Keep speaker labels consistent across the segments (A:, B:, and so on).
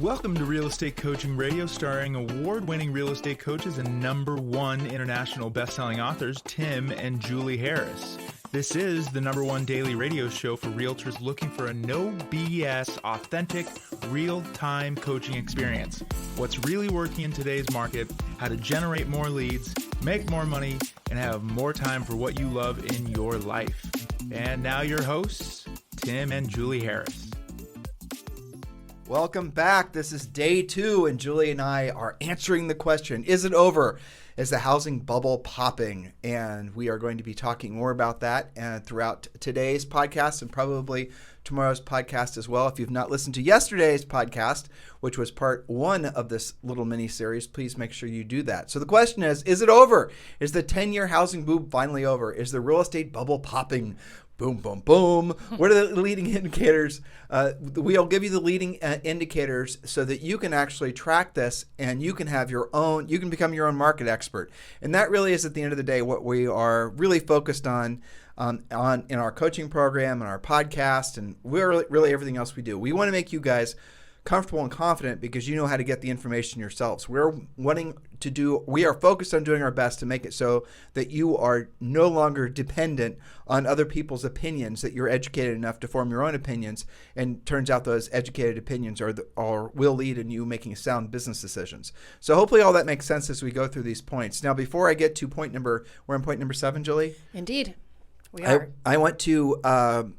A: Welcome to Real Estate Coaching Radio, starring award-winning real estate coaches and #1 international best-selling authors, Tim and Julie Harris. This is the #1 daily radio show for realtors looking for a no BS, authentic, real-time coaching experience. What's really working in today's market, how to generate more leads, make more money, and have more time for what you love in your life. And now your hosts, Tim and Julie Harris.
B: Welcome back. This is day 2, and Julie and I are answering the question, is it over? Is the housing bubble popping? And we are going to be talking more about that throughout today's podcast and probably tomorrow's podcast as well. If you've not listened to yesterday's podcast, which was part 1 of this little mini series, please make sure you do that. So the question is it over? Is the 10-year housing boom finally over? Is the real estate bubble popping? Boom, boom, boom. What are the leading indicators? We'll give you the leading indicators so that you can actually track this and you can have your own, you can become your own market expert. And that really is at the end of the day what we are really focused on in our coaching program and our podcast and really everything else we do. We want to make you guys comfortable and confident because you know how to get the information yourselves. We are focused on doing our best to make it so that you are no longer dependent on other people's opinions, that you're educated enough to form your own opinions, and turns out those educated opinions will lead in you making sound business decisions. So hopefully all that makes sense as we go through these points. Now, before I get to we're on point number 7, Julie?
C: Indeed, we are.
B: I want to...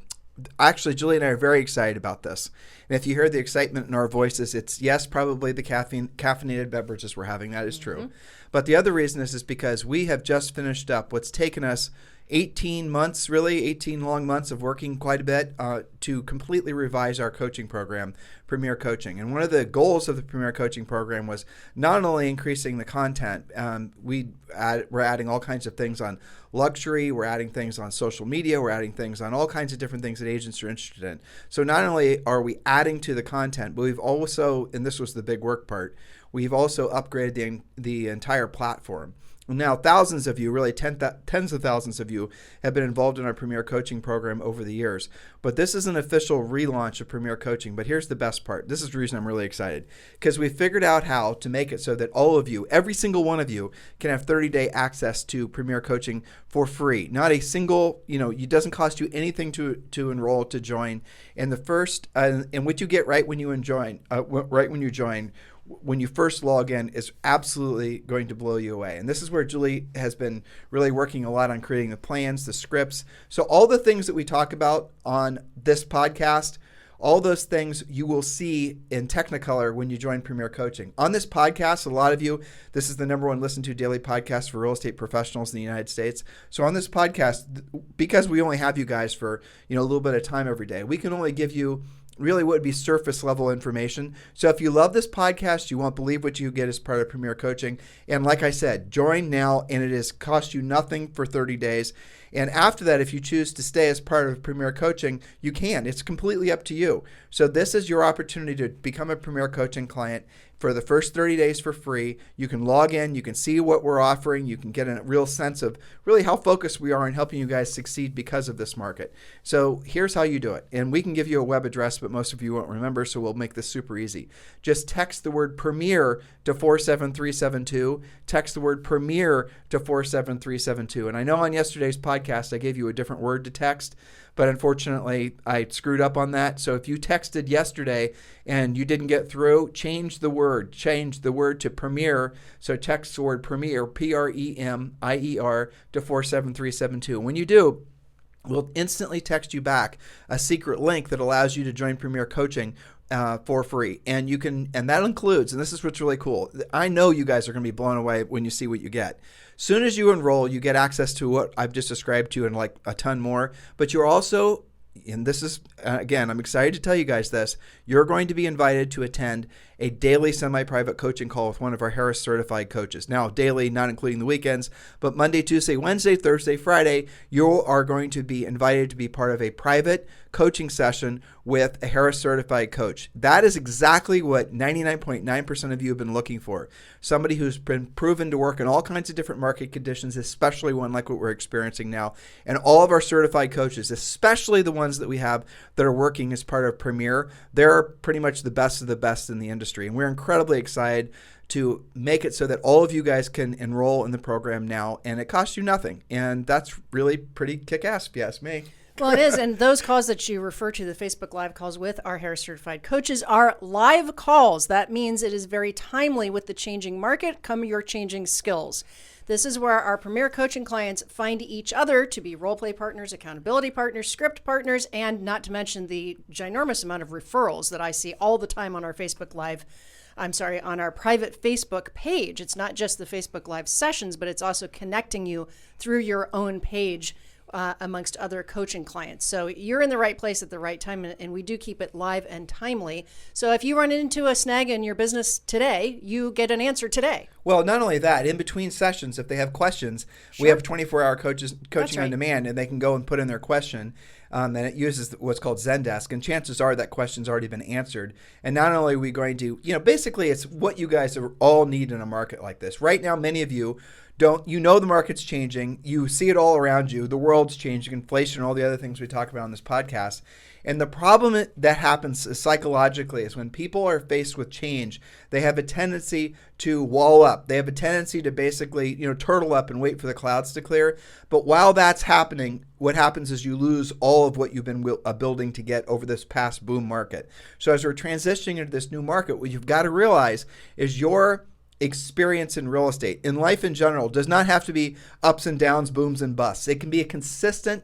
B: Actually, Julie and I are very excited about this. And if you hear the excitement in our voices, it's, yes, probably the caffeinated beverages we're having. That is true. But the other reason is because we have just finished up what's taken us 18 long months of working quite a bit to completely revise our coaching program, Premier Coaching. And one of the goals of the Premier Coaching program was not only increasing the content, we're adding all kinds of things on luxury, we're adding things on social media, we're adding things on all kinds of different things that agents are interested in. So not only are we adding to the content, but we've also, and this was the big work part, we've also upgraded the entire platform. Now, thousands of you, really tens of thousands of you, have been involved in our Premier Coaching program over the years. But this is an official relaunch of Premier Coaching. But here's the best part. This is the reason I'm really excited. Because we figured out how to make it so that all of you, every single one of you, can have 30-day access to Premier Coaching for free. Not a single, it doesn't cost you anything to enroll, to join. And the first, and what you get right when you join, when you first log in, is absolutely going to blow you away. And this is where Julie has been really working a lot on creating the plans, the scripts. So all the things that we talk about on this podcast, all those things you will see in Technicolor when you join Premier Coaching. On this podcast, a lot of you, this is the #1 listened to daily podcast for real estate professionals in the United States. So on this podcast, because we only have you guys for a little bit of time every day, we can only give you really what would be surface level information. So if you love this podcast, you won't believe what you get as part of Premier Coaching. And like I said, join now, and it cost you nothing for 30 days. And after that, if you choose to stay as part of Premier Coaching, you can. It's completely up to you. So this is your opportunity to become a Premier Coaching client for the first 30 days for free. You can log in, you can see what we're offering, you can get a real sense of really how focused we are in helping you guys succeed because of this market. So here's how you do it. And we can give you a web address, but most of you won't remember, so we'll make this super easy. Just text the word Premier to 47372. Text the word Premier to 47372. And I know on yesterday's podcast I gave you a different word to text, but unfortunately I screwed up on that. So if you texted yesterday and you didn't get through, change the word to Premier. So text the word Premier, Premier, to 47372. When you do, we'll instantly text you back a secret link that allows you to join Premier Coaching for free. And that includes, and this is what's really cool, I know you guys are going to be blown away when you see what you get. Soon as you enroll, you get access to what I've just described to you and like a ton more, but you're also, and this is, again, I'm excited to tell you guys this, you're going to be invited to attend a daily semi-private coaching call with one of our Harris certified coaches. Now, daily, not including the weekends, but Monday, Tuesday, Wednesday, Thursday, Friday, you are going to be invited to be part of a private coaching session with a Harris certified coach. That is exactly what 99.9% of you have been looking for. Somebody who's been proven to work in all kinds of different market conditions, especially one like what we're experiencing now. And all of our certified coaches, especially the ones that we have that are working as part of Premier, they're pretty much the best of the best in the industry. And we're incredibly excited to make it so that all of you guys can enroll in the program now, and it costs you nothing. And that's really pretty kick-ass, if you ask me.
C: Well, it is. And those calls that you refer to, the Facebook Live calls with our Harris certified coaches, are live calls. That means it is very timely with the changing market, come your changing skills. This is where our Premier coaching clients find each other to be role play partners, accountability partners, script partners, and not to mention the ginormous amount of referrals that I see all the time on our Facebook Live. On our private Facebook page. It's not just the Facebook Live sessions, but it's also connecting you through your own page amongst other coaching clients. So you're in the right place at the right time, and we do keep it live and timely. So if you run into a snag in your business today, you get an answer today.
B: Well, not only that, in between sessions, if they have questions, we have 24-hour coaching on demand, and they can go and put in their question. And it uses what's called Zendesk, and chances are that question's already been answered. And not only are we going to, basically it's what you guys all need in a market like this. Right now, many of you the market's changing. You see it all around you. The world's changing, inflation, all the other things we talk about on this podcast. And the problem that happens psychologically is when people are faced with change, they have a tendency to wall up. They have a tendency to basically, turtle up and wait for the clouds to clear. But while that's happening, what happens is you lose all of what you've been building to get over this past boom market. So as we're transitioning into this new market, what you've got to realize is your experience in real estate, in life in general, does not have to be ups and downs, booms and busts. It can be a consistent,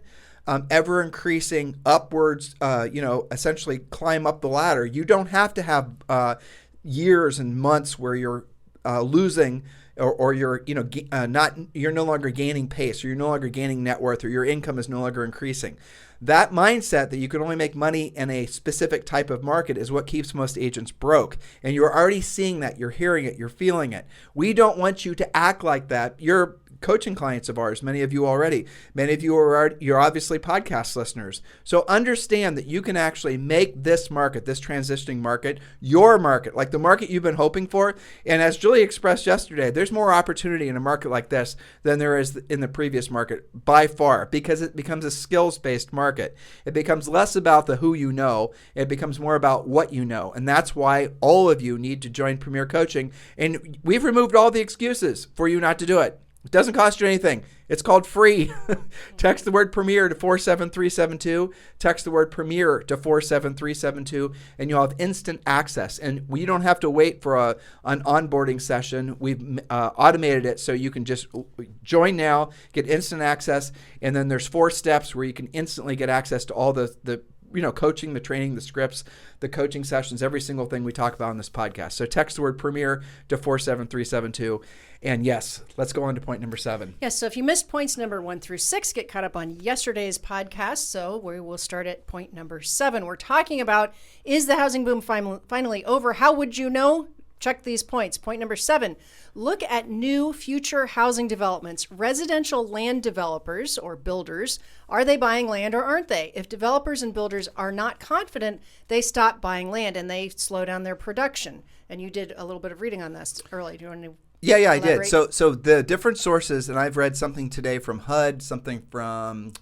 B: ever increasing upwards, essentially climb up the ladder. You don't have to have years and months where you're losing or you're you're no longer gaining pace, or you're no longer gaining net worth, or your income is no longer increasing. That mindset that you can only make money in a specific type of market is what keeps most agents broke. And you're already seeing that, you're hearing it, you're feeling it. We don't want you to act like that. You're coaching clients of ours, many of you already. Many of you you're obviously podcast listeners. So understand that you can actually make this market, this transitioning market, your market, like the market you've been hoping for. And as Julie expressed yesterday, there's more opportunity in a market like this than there is in the previous market by far, because it becomes a skills-based market. It becomes less about the who you know. It becomes more about what you know. And that's why all of you need to join Premier Coaching. And we've removed all the excuses for you not to do it. It doesn't cost you anything. It's called free. Text the word Premier to 47372. Text the word Premier to 47372, and you'll have instant access. And we don't have to wait for an onboarding session. We've automated it so you can just join now, get instant access, and then there's 4 steps where you can instantly get access to all the coaching, the training, the scripts, the coaching sessions, every single thing we talk about on this podcast. So text the word Premier to 47372. And yes, let's go on to point number 7.
C: Yes, so if you missed points number 1 through 6, get caught up on yesterday's podcast. So we will start at point number 7. We're talking about, is the housing boom finally over? How would you know? Check these points. Point number 7, look at new future housing developments. Residential land developers or builders, are they buying land or aren't they? If developers and builders are not confident, they stop buying land and they slow down their production. And you did a little bit of reading on this earlier. Do you want to
B: Yeah, I did. So the different sources, and I've read something today from HUD, something from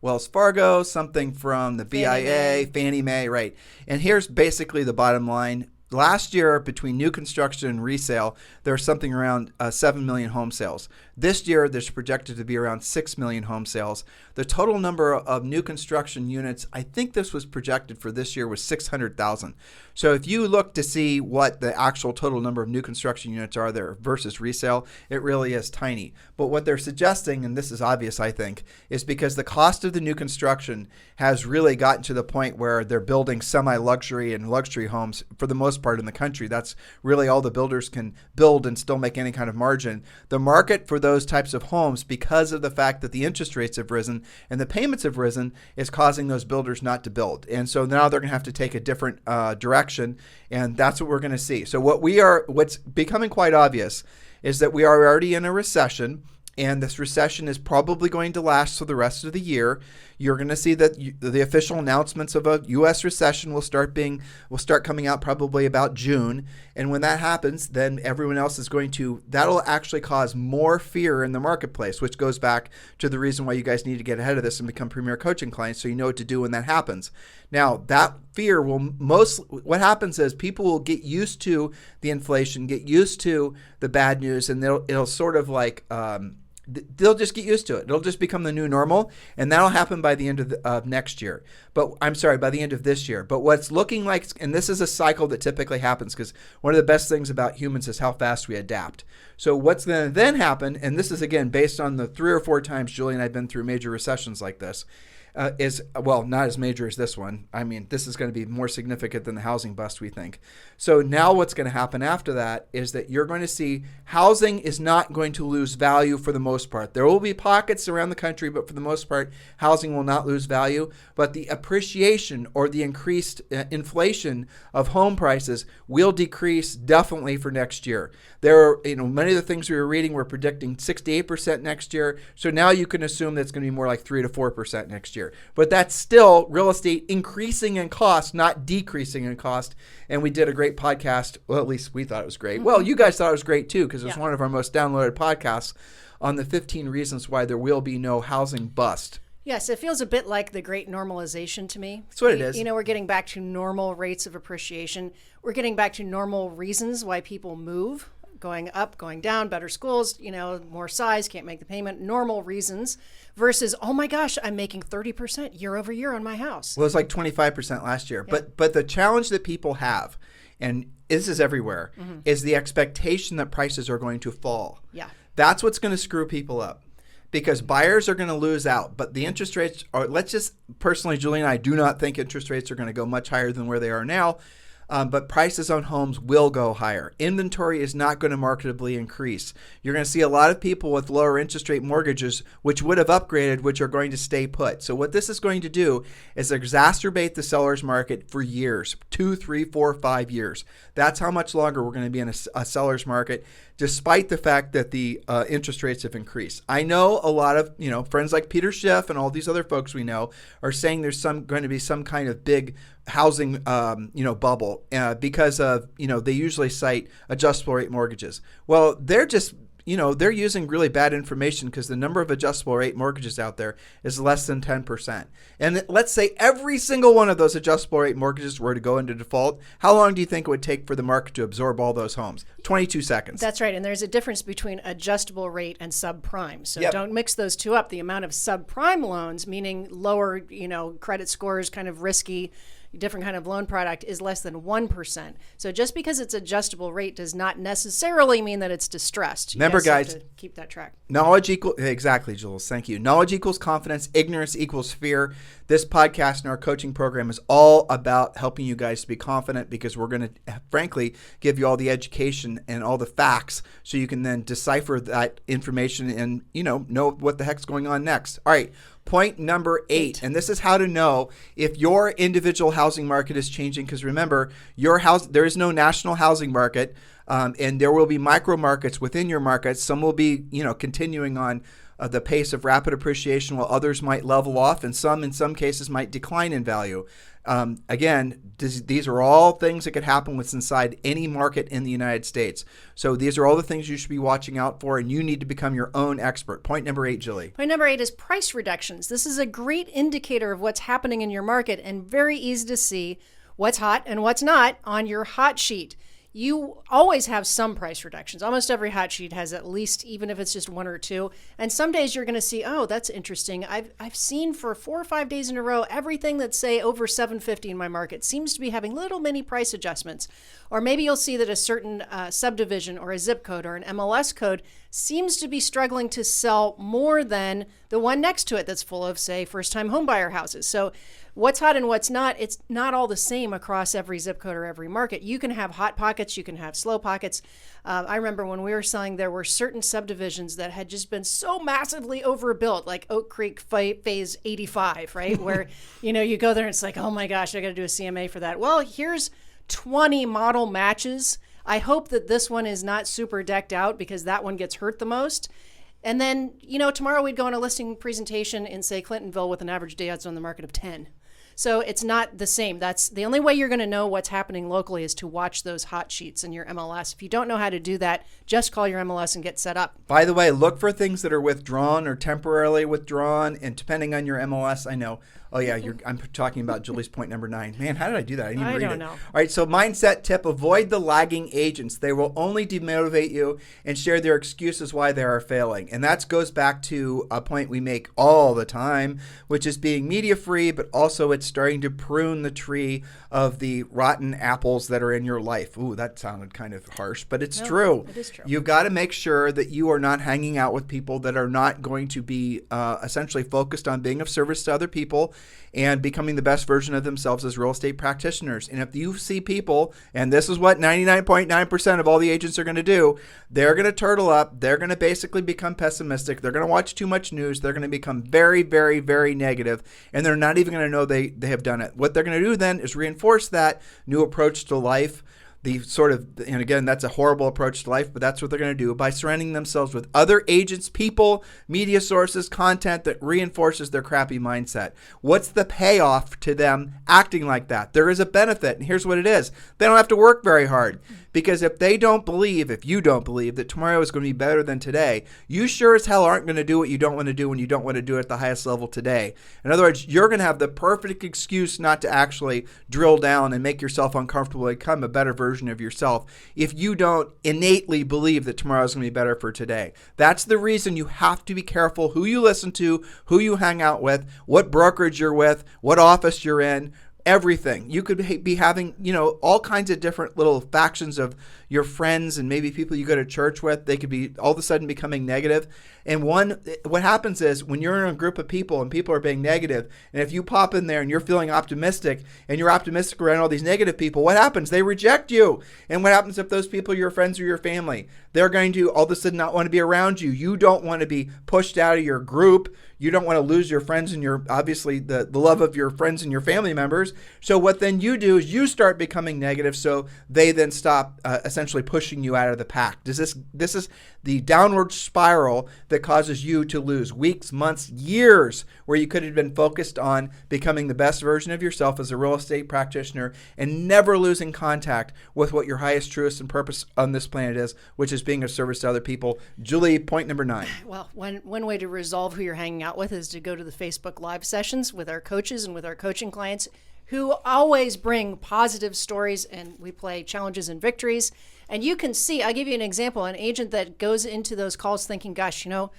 B: Wells Fargo, something from the BIA, Fannie Mae, right. And here's basically the bottom line. Last year, between new construction and resale, there was something around 7 million home sales. This year, there's projected to be around 6 million home sales. The total number of new construction units, I think this was projected for this year, was 600,000. So if you look to see what the actual total number of new construction units are there versus resale, it really is tiny. But what they're suggesting, and this is obvious, I think, is because the cost of the new construction has really gotten to the point where they're building semi-luxury and luxury homes for the most part in the country. That's really all the builders can build and still make any kind of margin. The market for those types of homes, because of the fact that the interest rates have risen and the payments have risen, is causing those builders not to build. And so now they're going to have to take a different direction, and that's what we're going to see. So what's becoming quite obvious is that we are already in a recession. and this recession is probably going to last for the rest of the year. You're going to see that the official announcements of a U.S. recession will start coming out probably about June. And when that happens, then everyone else is that'll actually cause more fear in the marketplace, which goes back to the reason why you guys need to get ahead of this and become premier coaching clients so you know what to do when that happens. Now, that fear what happens is people will get used to the inflation, get used to the bad news, and it'll sort of like, they'll just get used to it. It'll just become the new normal, and that'll happen by the end of next year. By the end of this year. But what's looking like, and this is a cycle that typically happens because one of the best things about humans is how fast we adapt. So what's going to then happen, and this is again based on the 3 or 4 times Julie and I have been through major recessions like this, not as major as this one. I mean, this is going to be more significant than the housing bust, we think. So now what's going to happen after that is that you're going to see housing is not going to lose value for the most part. There will be pockets around the country, but for the most part, housing will not lose value. But the appreciation or the increased inflation of home prices will decrease definitely for next year. There are, many of the things we were reading were predicting 6 to 8% next year. So now you can assume that's going to be more like 3 to 4% next year. But that's still real estate increasing in cost, not decreasing in cost. And we did a great podcast. Well, at least we thought it was great. Well, you guys thought it was great too, because it was one of our most downloaded podcasts on the 15 reasons why there will be no housing bust.
C: Yes, it feels a bit like the great normalization to me.
B: That's what it is.
C: We're getting back to normal rates of appreciation. We're getting back to normal reasons why people move, going up, going down, better schools, more size, can't make the payment, normal reasons versus, oh my gosh, I'm making 30% year over year on my house.
B: Well, it's like 25% last year. Yeah. But the challenge that people have, and this is everywhere, is the expectation that prices are going to fall.
C: Yeah.
B: That's what's going to screw people up. Because buyers are going to lose out. But the interest rates are, personally, Julie and I do not think interest rates are going to go much higher than where they are now. But prices on homes will go higher. Inventory is not going to marketably increase. You're going to see a lot of people with lower interest rate mortgages, which would have upgraded, which are going to stay put. So what this is going to do is exacerbate the seller's market for years, 2, 3, 4, 5 years. That's how much longer we're going to be in a seller's market, despite the fact that the interest rates have increased. I know a lot of friends like Peter Schiff and all these other folks we know are saying there's going to be some kind of big housing bubble because of they usually cite adjustable rate mortgages. Well, they're just they're using really bad information because the number of adjustable rate mortgages out there is less than 10%. And let's say every single one of those adjustable rate mortgages were to go into default. How long do you think it would take for the market to absorb all those homes? 22 seconds.
C: That's right. And there's a difference between adjustable rate and subprime. So don't mix those two up. The amount of subprime loans, meaning lower, credit scores, kind of risky, different kind of loan product, is less than 1%. So just because it's adjustable rate does not necessarily mean that it's distressed.
B: Remember, guys,
C: have to keep that track.
B: Knowledge equals, exactly, Jules, thank you. Knowledge equals confidence, ignorance equals fear. This podcast and our coaching program is all about helping you guys to be confident, because we're going to, frankly, give you all the education and all the facts so you can then decipher that information and, know what the heck's going on next. All right. Point number 8, and this is how to know if your individual housing market is changing, because remember, there is no national housing market, and there will be micro markets within your market. Some will be, continuing on the pace of rapid appreciation, while others might level off, and in some cases, might decline in value. Again, these are all things that could happen what's inside any market in the United States. So these are all the things you should be watching out for, and you need to become your own expert. Point number 8, Julie.
C: Point number 8 is price reductions. This is a great indicator of what's happening in your market, and very easy to see what's hot and what's not on your hot sheet. You always have some price reductions. Almost every hot sheet has at least, even if it's just 1 or 2. And some days you're going to see, oh, that's interesting. I've seen for 4 or 5 days in a row, everything that's, say, over 750 in my market seems to be having little mini price adjustments. Or maybe you'll see that a certain subdivision or a zip code or an MLS code seems to be struggling to sell more than the one next to it that's full of, say, first-time homebuyer houses. So what's hot and what's not, it's not all the same across every zip code or every market. You can have hot pockets, you can have slow pockets. I remember when we were selling, there were certain subdivisions that had just been so massively overbuilt, like Oak Creek Phase 85, right? Where, you go there and it's like, oh my gosh, I got to do a CMA for that. Well, here's 20 model matches. I hope that this one is not super decked out, because that one gets hurt the most. And then, tomorrow we'd go on a listing presentation in, say, Clintonville with an average day odds on the market of 10. So it's not the same. That's the only way you're going to know what's happening locally is to watch those hot sheets in your MLS. If you don't know how to do that, just call your MLS and get set up.
B: By the way, look for things that are withdrawn or temporarily withdrawn. And depending on your MLS, I know. Oh, yeah, I'm talking about Julie's point number 9. Man, how did I do that? I didn't even read it.
C: Know.
B: All right, so mindset tip, avoid the lagging agents. They will only demotivate you and share their excuses why they are failing. And that goes back to a point we make all the time, which is being media free, but also it's starting to prune the tree of the rotten apples that are in your life. Ooh, that sounded kind of harsh, but it's true.
C: It is true.
B: You've got to make sure that you are not hanging out with people that are not going to be essentially focused on being of service to other people and becoming the best version of themselves as real estate practitioners. And if you see people, and this is what 99.9% of all the agents are going to do, they're going to turtle up. They're going to basically become pessimistic. They're going to watch too much news. They're going to become very, very, very negative, and they're not even going to know they have done it. What they're going to do then is reinforce that new approach to life. And again, that's a horrible approach to life, but that's what they're going to do by surrounding themselves with other agents, people, media sources, content that reinforces their crappy mindset. What's the payoff to them acting like that? There is a benefit, and here's what it is. They don't have to work very hard, because if you don't believe that tomorrow is going to be better than today, you sure as hell aren't going to do what you don't want to do when you don't want to do it at the highest level today. In other words, you're going to have the perfect excuse not to actually drill down and make yourself uncomfortable and become a better version of yourself if you don't innately believe that tomorrow is going to be better for today. That's the reason you have to be careful who you listen to, who you hang out with, what brokerage you're with, what office you're in. Everything. You could be having, all kinds of different little factions of your friends and maybe people you go to church with. They could be all of a sudden becoming negative. And what happens is when you're in a group of people and people are being negative, and if you pop in there and you're feeling optimistic and you're optimistic around all these negative people, what happens? They reject you. And what happens if those people are your friends or your family? They're going to all of a sudden not want to be around you. You don't want to be pushed out of your group. You don't want to lose your friends and obviously the love of your friends and your family members. So what then you do is you start becoming negative, so they then stop essentially pushing you out of the pack. This is the downward spiral that causes you to lose weeks, months, years where you could have been focused on becoming the best version of yourself as a real estate practitioner and never losing contact with what your highest, truest, and purpose on this planet is, which is being of service to other people. Julie, point number 9.
C: Well, one way to resolve who you're hanging out with is to go to the Facebook Live sessions with our coaches and with our coaching clients who always bring positive stories, and we play challenges and victories. And you can see, I'll give you an example, an agent that goes into those calls thinking, gosh, new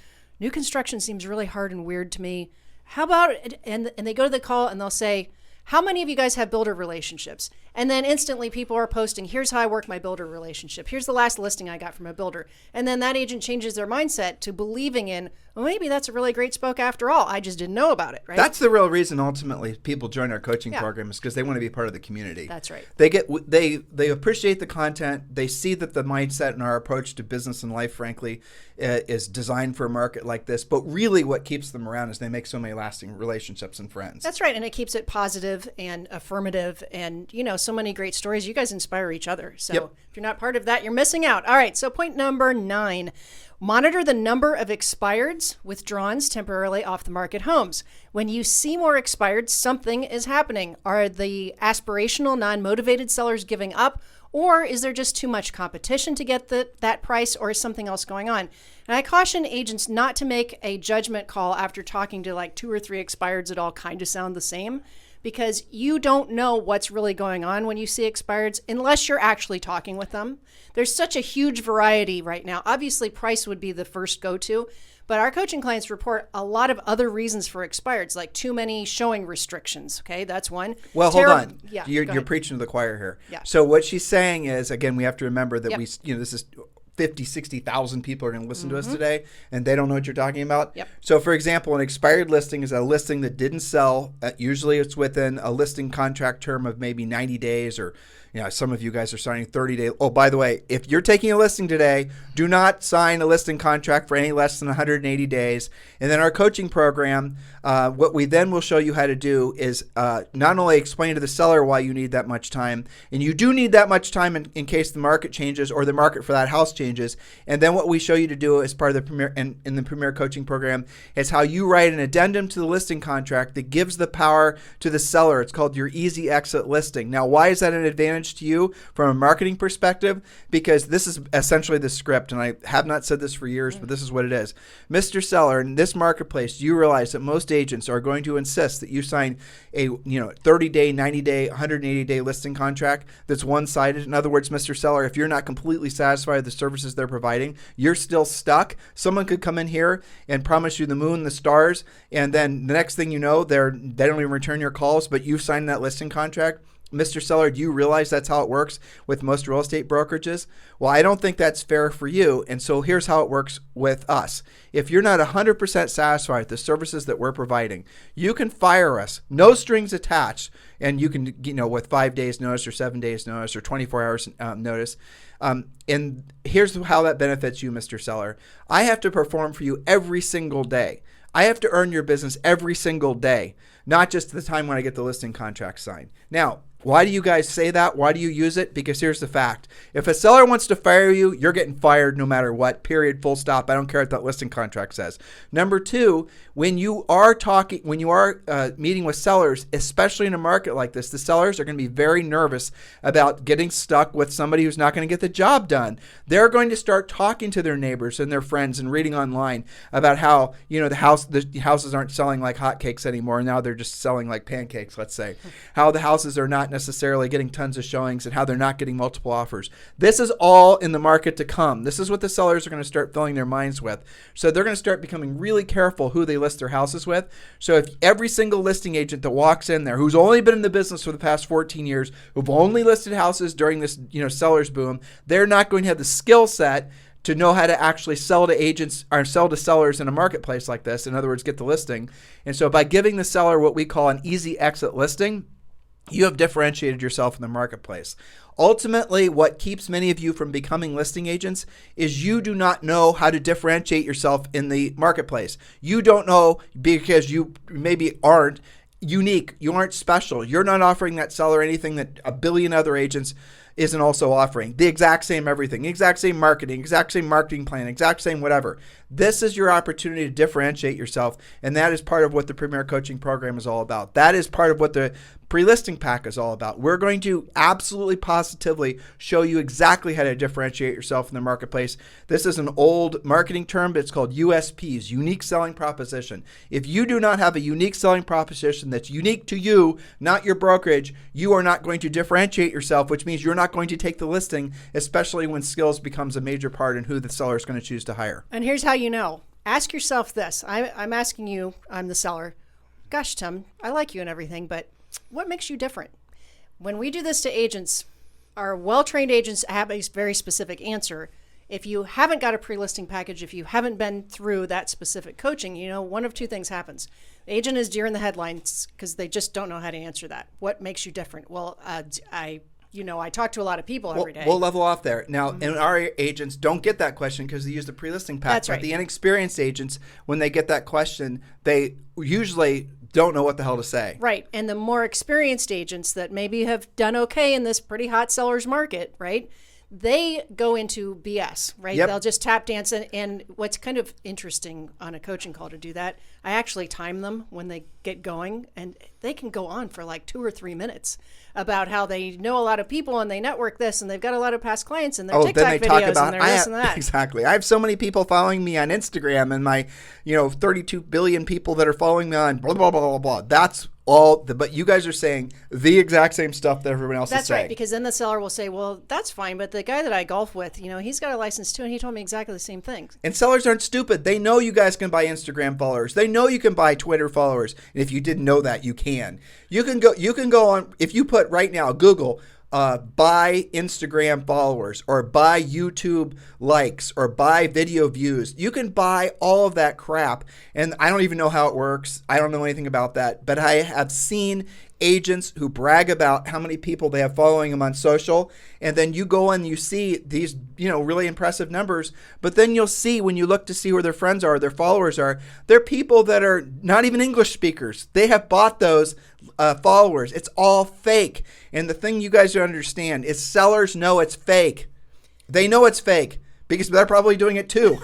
C: construction seems really hard and weird to me. How about it? And they go to the call and they'll say, how many of you guys have builder relationships? And then instantly people are posting, here's how I work my builder relationship. Here's the last listing I got from a builder. And then that agent changes their mindset to believing in, well, maybe that's a really great spoke after all. I just didn't know about it, right?
B: That's the real reason ultimately people join our coaching program is because they want to be part of the community.
C: That's right.
B: They appreciate the content. They see that the mindset and our approach to business and life, frankly, is designed for a market like this. But really what keeps them around is they make so many lasting relationships and friends.
C: That's right. And it keeps it positive and affirmative and, so many great stories. You guys inspire each other. So if you're not part of that, you're missing out. All right. So point number 9. Monitor the number of expireds, withdrawns, temporarily off the market homes. When you see more expireds, something is happening. Are the aspirational, non-motivated sellers giving up? Or is there just too much competition to get that price, or is something else going on? And I caution agents not to make a judgment call after talking to like 2 or 3 expireds that all kind of sound the same, because you don't know what's really going on when you see expireds unless you're actually talking with them. There's such a huge variety right now. Obviously, price would be the first go-to, but our coaching clients report a lot of other reasons for expireds, like too many showing restrictions. Okay, that's one.
B: Well, hold on.
C: Yeah,
B: you're preaching to the choir here.
C: Yeah.
B: So what she's saying is, again, we have to remember that this is 50, 60,000 people are going to listen to us today, and they don't know what you're talking about.
C: Yep.
B: So, for example, an expired listing is a listing that didn't sell. Usually it's within a listing contract term of maybe 90 days or some of you guys are signing 30-day. Oh, by the way, if you're taking a listing today, do not sign a listing contract for any less than 180 days. And then our coaching program, what we then will show you how to do is not only explain to the seller why you need that much time, and you do need that much time in case the market changes or the market for that house changes. And then what we show you to do as part of the Premier in the Premier Coaching Program is how you write an addendum to the listing contract that gives the power to the seller. It's called your easy exit listing. Now, why is that an advantage to you from a marketing perspective? Because this is essentially the script, and I have not said this for years, but this is what it is. Mr. Seller, in this marketplace, you realize that most agents are going to insist that you sign a 30-day, 90-day, 180-day listing contract that's one-sided. In other words, Mr. Seller, if you're not completely satisfied with the services they're providing, you're still stuck. Someone could come in here and promise you the moon, the stars, and then the next thing you know, they don't even return your calls, but you've signed that listing contract. Mr. Seller, do you realize that's how it works with most real estate brokerages? Well, I don't think that's fair for you. And so here's how it works with us. If you're not 100% satisfied with the services that we're providing, you can fire us, no strings attached. And you can, with 5 days notice or 7 days notice or 24 hours notice. And here's how that benefits you, Mr. Seller. I have to perform for you every single day. I have to earn your business every single day, not just the time when I get the listing contract signed. Now, why do you guys say that? Why do you use it? Because here's the fact. If a seller wants to fire you, you're getting fired no matter what, period, full stop. I don't care what that listing contract says. Number two, when you are meeting with sellers, especially in a market like this, the sellers are going to be very nervous about getting stuck with somebody who's not going to get the job done. They're going to start talking to their neighbors and their friends and reading online about how, the houses aren't selling like hotcakes anymore. Now they're just selling like pancakes, let's say. How the houses are not necessarily getting tons of showings and how they're not getting multiple offers. This is all in the market to come. This is what the sellers are going to start filling their minds with. So they're going to start becoming really careful who they list their houses with. So if every single listing agent that walks in there, who's only been in the business for the past 14 years, who've only listed houses during this, seller's boom, they're not going to have the skill set to know how to actually sell to agents or sell to sellers in a marketplace like this. In other words, get the listing. And so by giving the seller what we call an easy exit listing, you have differentiated yourself in the marketplace. Ultimately, what keeps many of you from becoming listing agents is you do not know how to differentiate yourself in the marketplace. You don't know because you maybe aren't unique. You aren't special. You're not offering that seller anything that a billion other agents isn't also offering. The exact same everything, exact same marketing, exact same marketing plan, exact same whatever. This is your opportunity to differentiate yourself, and that is part of what the Premier Coaching Program is all about. That is part of what the pre-listing pack is all about. We're going to absolutely positively show you exactly how to differentiate yourself in the marketplace. This is an old marketing term, but it's called USPs, unique selling proposition. If you do not have a unique selling proposition that's unique to you, not your brokerage, you are not going to differentiate yourself, which means you're not going to take the listing, especially when skills becomes a major part in who the seller is going to choose to hire.
C: And here's how you know. Ask yourself this. I'm asking you, I'm the seller. Gosh, Tim, I like you and everything, but what makes you different? When we do this to agents, our well-trained agents have a very specific answer. If you haven't got a pre-listing package, if you haven't been through that specific coaching, one of two things happens. The agent is deer in the headlines because they just don't know how to answer that. What makes you different? Well, I talk to a lot of people every day.
B: We'll level off there. Now, and our agents don't get that question because they use the pre-listing pack.
C: That's right.
B: But the inexperienced agents, when they get that question, they usually don't know what the hell to say.
C: Right. And the more experienced agents that maybe have done okay in this pretty hot seller's market, right? They go into BS, right?
B: Yep.
C: They'll just tap dance. And what's kind of interesting on a coaching call to do that, I actually time them when they get going, and they can go on for like 2 or 3 minutes about how they know a lot of people and they network this and they've got a lot of past clients and their TikTok videos and their this and that.
B: Exactly. I have so many people following me on Instagram and my, 32 billion people that are following me on blah, blah, blah, blah, blah. That's all. But you guys are saying the exact same stuff that everyone else is saying.
C: That's right, because then the seller will say, well, that's fine, but the guy that I golf with, he's got a license too, and he told me exactly the same things.
B: And sellers aren't stupid. They know you guys can buy Instagram followers. They know you can buy Twitter followers. And if you didn't know that, you can. You can go on, if you put right now, Google, buy Instagram followers or buy YouTube likes or buy video views. You can buy all of that crap. And I don't even know how it works. I don't know anything about that. But I have seen agents who brag about how many people they have following them on social, and then you go and you see these, really impressive numbers, but then you'll see when you look to see who their friends are, their followers are, they're people that are not even English speakers. They have bought those followers. It's all fake. And the thing you guys don't understand is sellers know it's fake. They know it's fake because they're probably doing it too.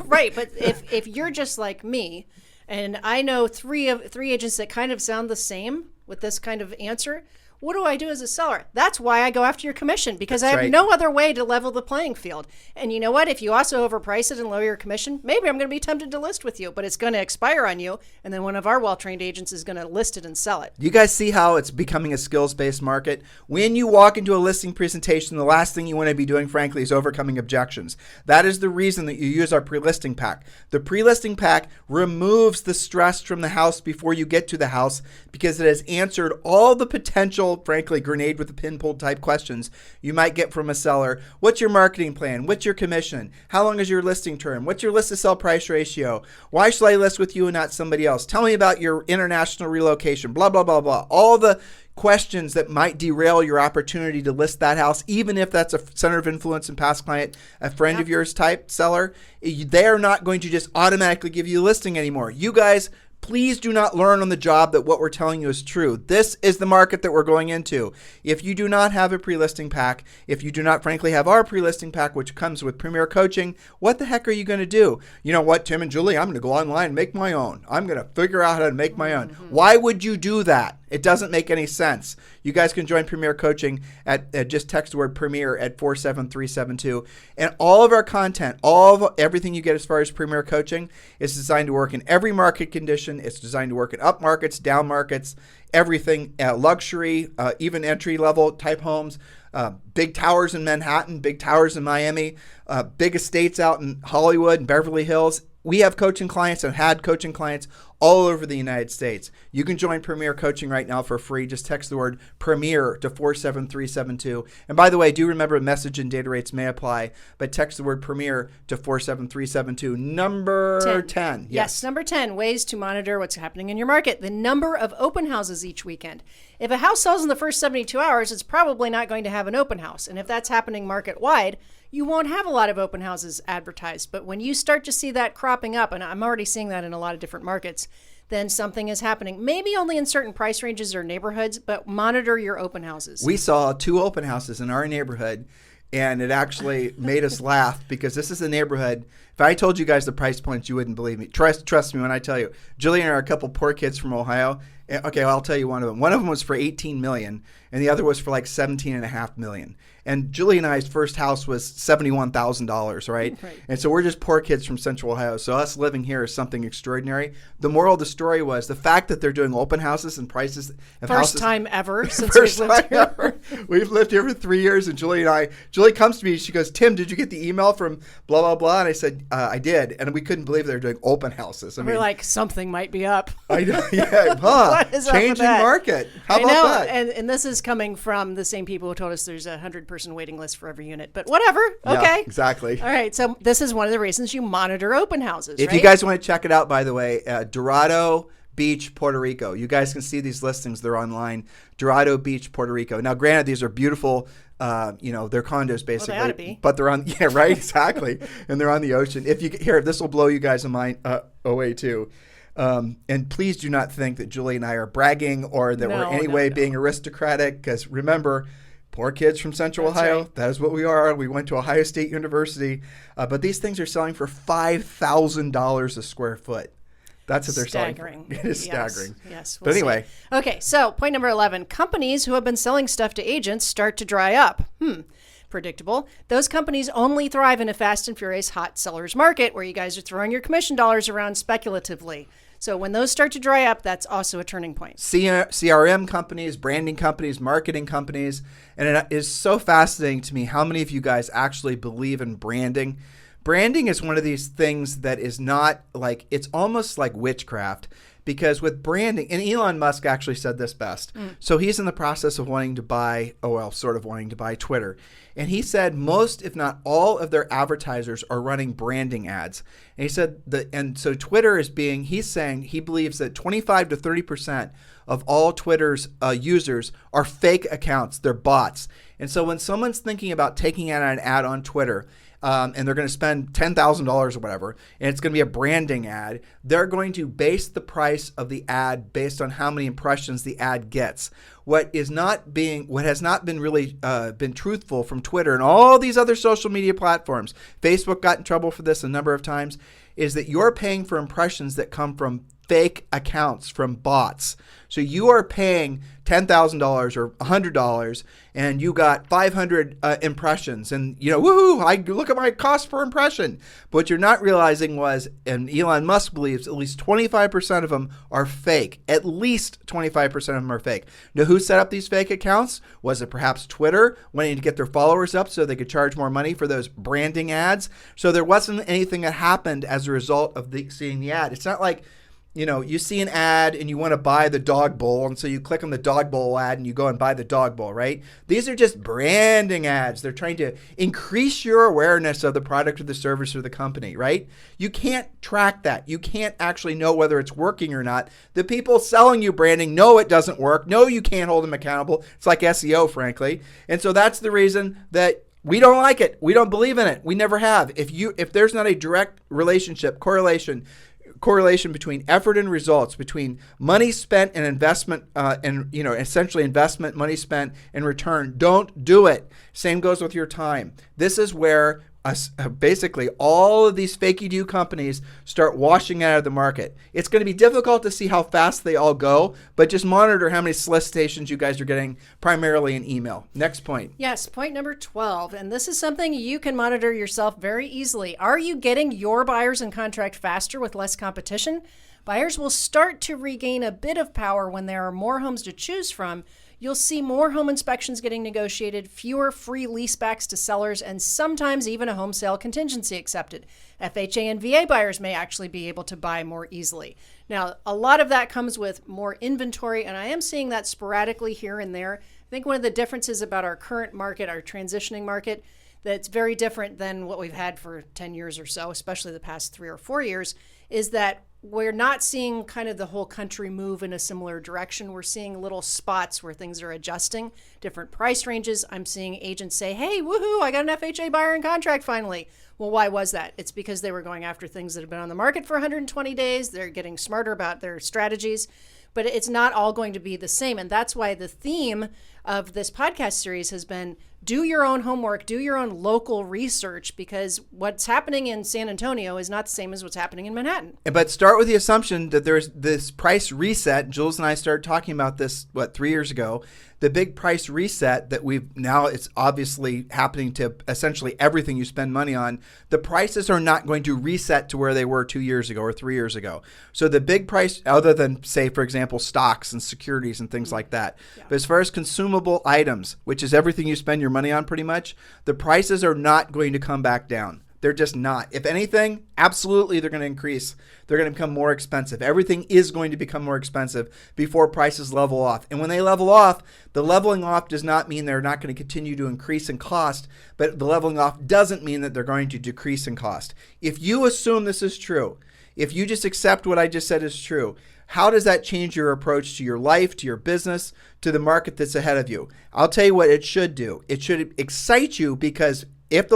C: Right, but if you're just like me, and I know three agents that kind of sound the same with this kind of answer, what do I do as a seller? That's why I go after your commission, because I have no other way to level the playing field. And you know what? If you also overprice it and lower your commission, maybe I'm going to be tempted to list with you, but it's going to expire on you. And then one of our well-trained agents is going to list it and sell it.
B: You guys see how it's becoming a skills-based market? When you walk into a listing presentation, the last thing you want to be doing, frankly, is overcoming objections. That is the reason that you use our pre-listing pack. The pre-listing pack removes the stress from the house before you get to the house because it has answered all the potential, frankly, grenade with the pin pulled type questions you might get from a seller. What's your marketing plan? What's your commission? How long is your listing term? What's your list to sell price ratio? Why should I list with you and not somebody else? Tell me about your international relocation, blah, blah, blah, blah. All the questions that might derail your opportunity to list that house, even if that's a center of influence and past client, a friend of yours type seller, they're not going to just automatically give you a listing anymore. You guys, please do not learn on the job that what we're telling you is true. This is the market that we're going into. If you do not have a pre-listing pack, if you do not, frankly, have our pre-listing pack, which comes with Premier Coaching, what the heck are you going to do? You know what, Tim and Julie, I'm going to go online and make my own. I'm going to figure out how to make my own. Why would you do that? It doesn't make any sense. You guys can join Premier Coaching at just text the word Premier at 47372. And all of our content, everything you get as far as Premier Coaching is designed to work in every market condition. It's designed to work in up markets, down markets, everything, luxury, even entry level type homes, big towers in Manhattan, big towers in Miami, big estates out in Hollywood and Beverly Hills. We have coaching clients and had coaching clients all over the United States. You can join Premier Coaching right now for free. Just text the word Premier to 47372. And by the way, do remember message and data rates may apply, but text the word Premier to 47372. Number 10.
C: Yes, number 10, ways to monitor what's happening in your market. The number of open houses each weekend. If a house sells in the first 72 hours, it's probably not going to have an open house. And if that's happening market-wide, you won't have a lot of open houses advertised. But when you start to see that cropping up, and I'm already seeing that in a lot of different markets, then something is happening. Maybe only in certain price ranges or neighborhoods, but monitor your open houses.
B: We saw 2 open houses in our neighborhood, and it actually made us laugh because this is a neighborhood. If I told you guys the price points, you wouldn't believe me. Trust me when I tell you. Julie and I are a couple poor kids from Ohio. Okay, I'll tell you one of them. One of them was for $18 million, and the other was for like $17.5 million. And Julie and I's first house was $71,000, right? And so we're just poor kids from Central Ohio. So us living here is something extraordinary. The moral of the story was the fact that they're doing open houses and prices of houses.
C: First time ever since we've lived here.
B: Ever. We've lived here for 3 years, and Julie comes to me. She goes, Tim, did you get the email from blah, blah, blah? And I said, I did. And we couldn't believe they were doing open houses.
C: We're like, something might be up.
B: I know. Yeah, what is changing market. How about that?
C: And this is coming from the same people who told us there's a 100-person waiting list for every unit. But whatever. Okay.
B: Yeah, exactly.
C: All right. So this is one of the reasons you monitor open houses.
B: If you guys want to check it out, by the way, Dorado Beach, Puerto Rico. You guys can see these listings. They're online. Dorado Beach, Puerto Rico. Now, granted, these are beautiful. They're condos basically.
C: Well, they ought to be.
B: But they're on. Yeah, right. Exactly. And they're on the ocean. If you here, this will blow you guys' mind away too. And please do not think that Julie and I are bragging or that we're any way being aristocratic. Because remember, poor kids from Central Ohio. Right. That is what we are. We went to Ohio State University. But these things are selling for $5,000 a square foot. That's what they're selling for. It is staggering.
C: Yes.
B: But anyway.
C: Okay. So point number 11, companies who have been selling stuff to agents start to dry up. Predictable. Those companies only thrive in a fast and furious hot seller's market where you guys are throwing your commission dollars around speculatively. So when those start to dry up, that's also a turning point.
B: CRM companies, branding companies, marketing companies. And it is so fascinating to me how many of you guys actually believe in branding. Branding is one of these things that is not like, it's almost like witchcraft because with branding, and Elon Musk actually said this best. So he's in the process of wanting to buy Twitter. And he said most, if not all, of their advertisers are running branding ads. And he said so Twitter is he's saying he believes that 25 to 30% of all Twitter's users are fake accounts. They're bots. And so when someone's thinking about taking out an ad on Twitter, and they're going to spend $10,000 or whatever, and it's going to be a branding ad, they're going to base the price of the ad based on how many impressions the ad gets. What has not been really been truthful from Twitter and all these other social media platforms, Facebook got in trouble for this a number of times, is that you're paying for impressions that come from fake accounts, from bots. So you are paying $10,000 or $100 and you got 500 impressions and, woohoo, I look at my cost per impression. But what you're not realizing was, and Elon Musk believes, at least 25% of them are fake. At least 25% of them are fake. Now, who set up these fake accounts? Was it perhaps Twitter wanting to get their followers up so they could charge more money for those branding ads? So there wasn't anything that happened as a result of seeing the ad. It's not like, you see an ad and you want to buy the dog bowl, and so you click on the dog bowl ad and you go and buy the dog bowl, right? These are just branding ads. They're trying to increase your awareness of the product or the service or the company, right? You can't track that. You can't actually know whether it's working or not. The people selling you branding know it doesn't work. No, you can't hold them accountable. It's like SEO, frankly. And so that's the reason that we don't like it. We don't believe in it. We never have. If there's not a direct correlation between effort and results, between money spent and investment, essentially investment, money spent and return, don't do it. Same goes with your time. This is where basically all of these fakey-do companies start washing out of the market. It's going to be difficult to see how fast they all go, but just monitor how many solicitations you guys are getting primarily in email. Next point.
C: Yes, point number 12. And this is something you can monitor yourself very easily. Are you getting your buyers in contract faster with less competition? Buyers will start to regain a bit of power when there are more homes to choose from. You'll see more home inspections getting negotiated, fewer free leasebacks to sellers, and sometimes even a home sale contingency accepted. FHA and VA buyers may actually be able to buy more easily. Now, a lot of that comes with more inventory, and I am seeing that sporadically here and there. I think one of the differences about our current market, our transitioning market, that's very different than what we've had for 10 years or so, especially the past 3 or 4 years, is that we're not seeing kind of the whole country move in a similar direction. We're seeing little spots where things are adjusting, different price ranges. I'm seeing agents say, hey, woohoo, I got an FHA buyer in contract finally. Well, why was that? It's because they were going after things that have been on the market for 120 days. They're getting smarter about their strategies, but it's not all going to be the same. And that's why the theme of this podcast series has been do your own homework, do your own local research, because what's happening in San Antonio is not the same as what's happening in Manhattan.
B: But start with the assumption that there's this price reset. Jules and I started talking about this, 3 years ago? The big price reset that it's obviously happening to essentially everything you spend money on. The prices are not going to reset to where they were 2 years ago or 3 years ago. So the big price, other than say, for example, stocks and securities and things like that. Yeah. But as far as consumable items, which is everything you spend your money on pretty much, the prices are not going to come back down. They're just not. If anything, absolutely they're going to increase. They're going to become more expensive. Everything is going to become more expensive before prices level off. And when they level off, the leveling off does not mean they're not going to continue to increase in cost, but the leveling off doesn't mean that they're going to decrease in cost. If you assume this is true, if you just accept what I just said is true, how does that change your approach to your life, to your business, to the market that's ahead of you? I'll tell you what it should do. It should excite you, because if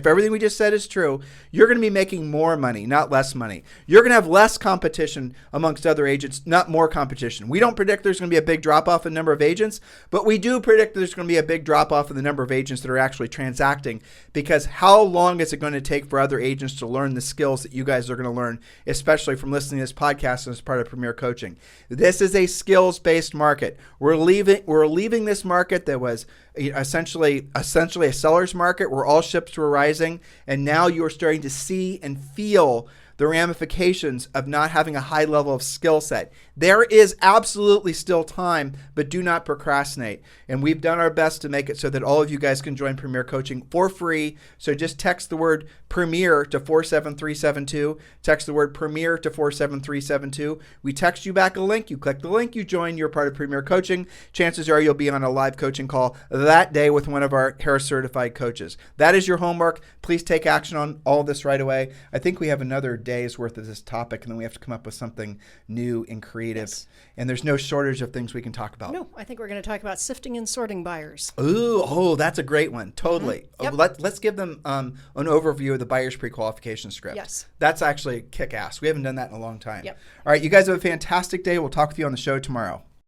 B: everything we just said is true, you're going to be making more money, not less money. You're going to have less competition amongst other agents, not more competition. We don't predict there's going to be a big drop-off in the number of agents, but we do predict there's going to be a big drop-off in the number of agents that are actually transacting, because how long is it going to take for other agents to learn the skills that you guys are going to learn, especially from listening to this podcast and as part of Premier Coaching? This is a skills-based market. We're leaving this market that was essentially a seller's market where all ships were rising, and now you're starting to see and feel the ramifications of not having a high level of skill set. There is absolutely still time, but do not procrastinate. And we've done our best to make it so that all of you guys can join Premier Coaching for free. So just text the word Premier to 47372. Text the word Premier to 47372. We text you back a link. You click the link, you join, you're part of Premier Coaching. Chances are you'll be on a live coaching call that day with one of our Harris certified coaches. That is your homework. Please take action on all this right away. I think we have another day's worth of this topic, and then we have to come up with something new and creative. Yes. And there's no shortage of things we can talk about.
C: No, I think we're going to talk about sifting and sorting buyers.
B: Oh, that's a great one. Totally.
C: Mm-hmm. Yep.
B: Let's give them an overview of the buyer's pre-qualification script.
C: Yes.
B: That's actually kick-ass. We haven't done that in a long time.
C: Yep.
B: All right, you guys have a fantastic day. We'll talk with you on the show tomorrow.